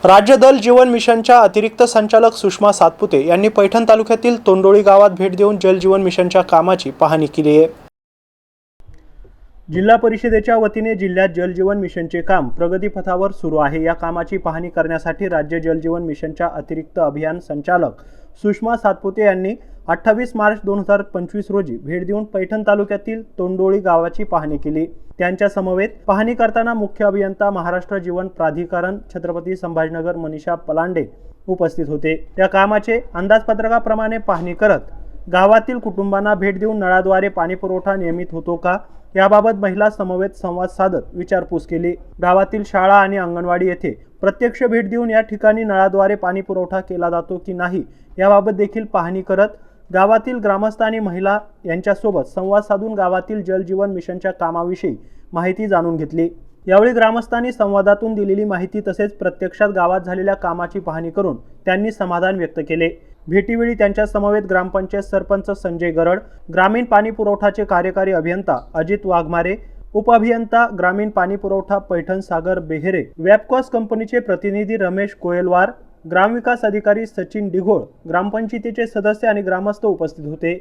राज्य जल जीवन मिशनच्या अतिरिक्त संचालक सुषमा सातपुते यांनी पैठण तालुक्यातील तोंडोळी गावात भेट देऊन जल जीवन मिशनच्या कामाची पाहणी केली आहे। जिल्हा परिषदेच्या वतीने जिल्ह्यात जल जीवन मिशनचे काम प्रगतीपथावर सुरू आहे। या कामाची पाहणी करण्यासाठी राज्य जल जीवन मिशनच्या अतिरिक्त अभियान संचालक सुषमा सातपुते यांनी 28 मार्च 2025 रोजी भेट देऊन पैठण तालुक्यातील तोंडोळी गावाची पाहणी केली। त्यांच्या समवेत पाहणी करताना मुख्य अभियंता महाराष्ट्र जीवन प्राधिकरण छत्रपती संभाजीनगर मनीषा पलांडे उपस्थित होते। त्या कामाचे अंदाजपत्रकाप्रमाणे पाहणी करत गावातील कुटुंबांना भेट देऊन नळाद्वारे पाणी पुरवठा नियमित होतो का याबाबत महिला समवेत संवाद साधत विचारपूस केली। गावातील शाळा आणि अंगणवाडी येथे प्रत्यक्ष भेट देऊन या ठिकाणी नळाद्वारे पाणी पुरवठा केला जातो की नाही याबाबत देखील पाहणी करत गावातील ग्रामस्थ आणि महिला यांच्यासोबत संवाद साधून गावातील जल जीवन मिशनच्या कामाविषयी माहिती जाणून घेतली। यावेळी ग्रामस्थांनी संवादातून दिलेली माहिती तसेच प्रत्यक्षात गावात झालेल्या कामाची पाहणी करून त्यांनी समाधान व्यक्त केले। भेटीवेळी त्यांच्या समवेत ग्रामपंचायत सरपंच संजय गरड, ग्रामीण पाणी पुरवठाचे कार्यकारी अभियंता अजित वाघमारे, उपअभियंता ग्रामीण पाणी पुरवठा पैठण सागर बेहेरे, वॅपकॉस कंपनीचे प्रतिनिधी रमेश कोयलवार, ग्रामविकास अधिकारी सचिन डिघोळ, ग्रामपंचायतीचे सदस्य आणि ग्रामस्थ उपस्थित होते।